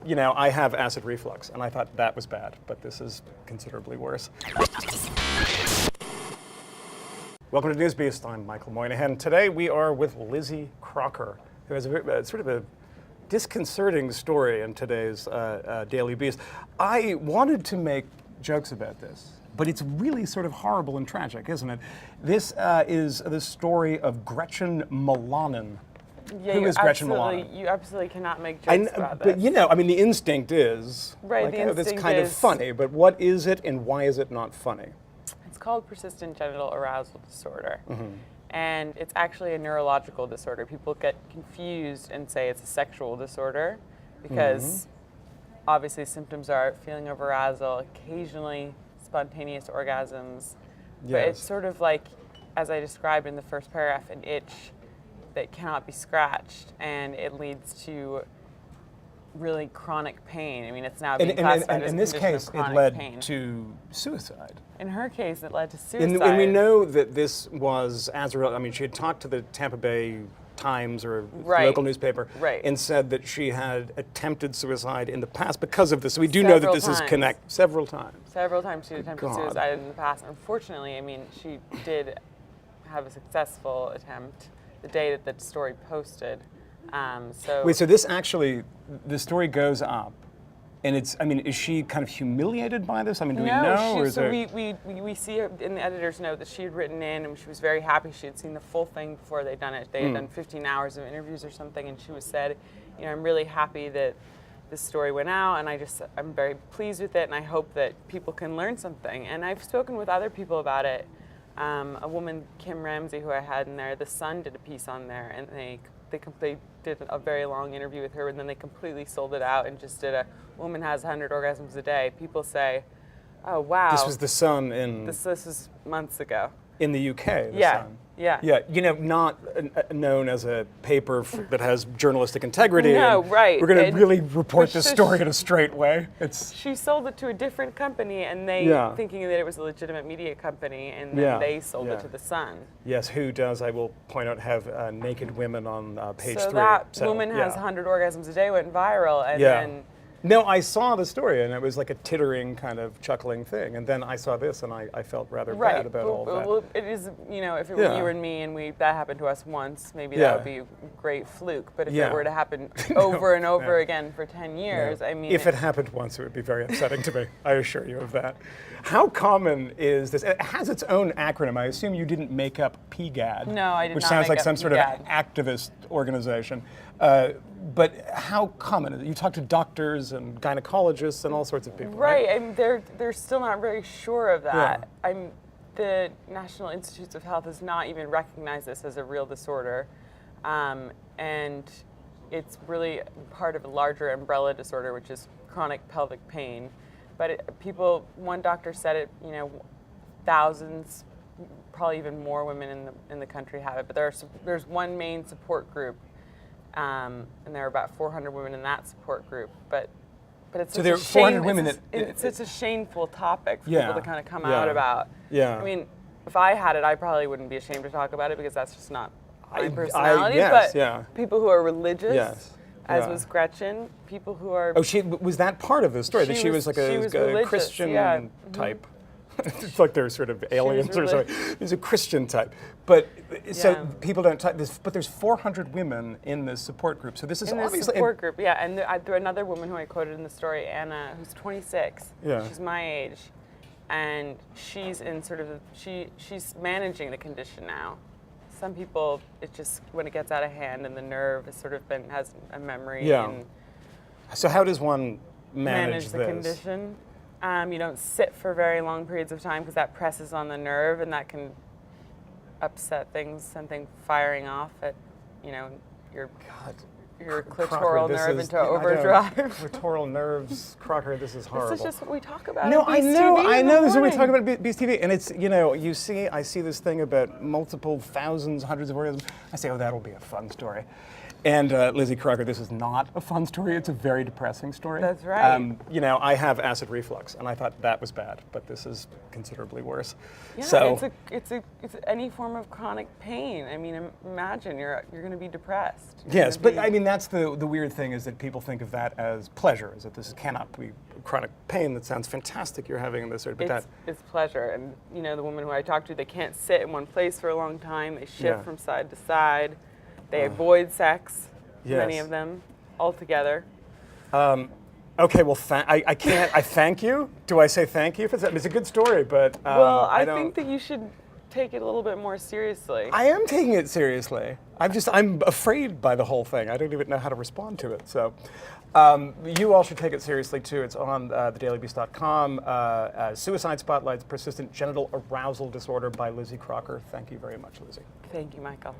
You know, I have acid reflux, and I thought that was bad, but this is considerably worse. Welcome to Newsbeast. I'm Michael Moynihan. Today we are with Lizzie Crocker, who has sort of a disconcerting story in today's Daily Beast. I wanted to make jokes about this, but it's really sort of horrible and tragic, isn't it? This is the story of Gretchen Molanen. Yeah, Who is Gretchen Molanen? You absolutely cannot make jokes about this. But you know, I mean, the instinct is right. Like, the instinct that's kind of funny. But what is it, and why is it not funny? It's called persistent genital arousal disorder, Mm-hmm. and it's actually a neurological disorder. People get confused and say it's a sexual disorder because obviously symptoms are feeling of arousal, occasionally spontaneous orgasms. Yes. But it's sort of like, as I described in the first paragraph, an itch that cannot be scratched, and it leads to really chronic pain. I mean, it's now being classified as in a this condition case, of chronic it led pain. to suicide. In her case, it led to suicide. And we know that this was as a result. I mean, she had talked to the Tampa Bay Times or Right. local newspaper Right. and said that she had attempted suicide in the past because of this. So we do know that Several this is times. several times. Several times she attempted God. suicide in the past. Unfortunately, I mean, she did have a successful attempt the day that the story posted. Wait, so this actually, the story goes up, and it's, I mean, is she kind of humiliated by this? I mean, do we know? Or is there... we see her in the editor's note that she had written in, and she was very happy. She had seen the full thing before they'd done it. They had done 15 hours of interviews or something, and she was said, you know, I'm really happy that this story went out, and I'm very pleased with it, and I hope that people can learn something. And I've spoken with other people about it. A woman, Kim Ramsey, who I had in there, The Sun did a piece on there, and they did a very long interview with her, and then they completely sold it out and just did a woman has 100 orgasms a day. People say, oh, wow. This was The Sun in... This was months ago. In the UK, The Yeah. Sun. Yeah. Yeah, you know, not known as a paper that has journalistic integrity. No, and right. We're going to And- really report but this sh- story in a straight way. It's She sold it to a different company, and they, Yeah. thinking that it was a legitimate media company, and then Yeah. they sold Yeah. it to The Sun. yes, who does? I will point out have naked women on page So 3. that woman has yeah. 100 orgasms a day went viral, and Yeah. then No, I saw the story, and it was like a tittering kind of chuckling thing. And then I saw this, and I felt rather bad about all that. Well, it is, you know, if it were Yeah. you and me and that happened to us once, maybe Yeah. that would be a great fluke. But if Yeah. it were to happen over and over yeah. again for 10 years, Yeah. I mean... if it happened once, it would be very upsetting to me. I assure you of that. How common is this? It has its own acronym. I assume you didn't make up PGAD. No, I did which not sounds make like up some sort of PGAD. activist organization. But how common is it? You talk to doctors and gynecologists and all sorts of people, right? Right, and they're still not very sure of that. The National Institutes of Health has not even recognized this as a real disorder, and it's really part of a larger umbrella disorder, which is chronic pelvic pain. But one doctor said it, you know, thousands, probably even more women in the country have it. But there's one main support group, and there are about 400 women in that support group. But it's So there are 400 women that it's a shameful topic for Yeah, people to kind of come yeah, out about. yeah. I mean, if I had it, I probably wouldn't be ashamed to talk about it because that's just not my I- personality. yes, but yeah. people who are religious, Yes, as yeah. was Gretchen, people who are Was that part of the story? That She she was- was like she a was religious, Christian yeah. Mhm. type. It's like they're sort of aliens or relig- something. He's a Christian type. But so Yeah. people don't talk this, but there's 400 women in this support group. So this is in this obviously support group, yeah. And there another woman who I quoted in the story, Anna, who's 26. Yeah. She's my age, and she's in sort of she's managing the condition now. Some people, it just when it gets out of hand and the nerve has sort of has a memory. Yeah. And So how does one manage the this? condition. You don't sit for very long periods of time because that presses on the nerve and that can upset things, something firing off at, you know, your Crocker, clitoral this nerve is- into I don't- overdrive. Clitoral nerves, Crocker. This is horrible. This is just what we talk about. No, at I Beast know, TV I in the know. This is what we morning. talk about at Beast TV, and it's, you know, I see this thing about multiple thousands, hundreds of orgasms. I say, oh, that'll be a fun story. And Lizzie Crocker, this is not a fun story. It's a very depressing story. That's right. You know, I have acid reflux, and I thought that was bad, but this is considerably worse. Yeah, So, it's any form of chronic pain. I mean, imagine you're going to be depressed. yes, but I mean, that's the weird thing is that people think of that as pleasure, is that this cannot be chronic pain. That sounds fantastic you're having this, but it's pleasure. And, you know, the woman who I talked to, they can't sit in one place for a long time. They shift from side to side. They avoid sex, many of them, altogether. Okay, well, I can't. I thank you. Do I say thank you for that? It's a good story, but Well, I don't think that you should take it a little bit more seriously. I am taking it seriously. I'm afraid by the whole thing. I don't even know how to respond to it. So, you all should take it seriously too. It's on thedailybeast.com. Suicide Spotlights: Persistent Genital Arousal Disorder by Lizzie Crocker. Thank you very much, Lizzie. Thank you, Michael.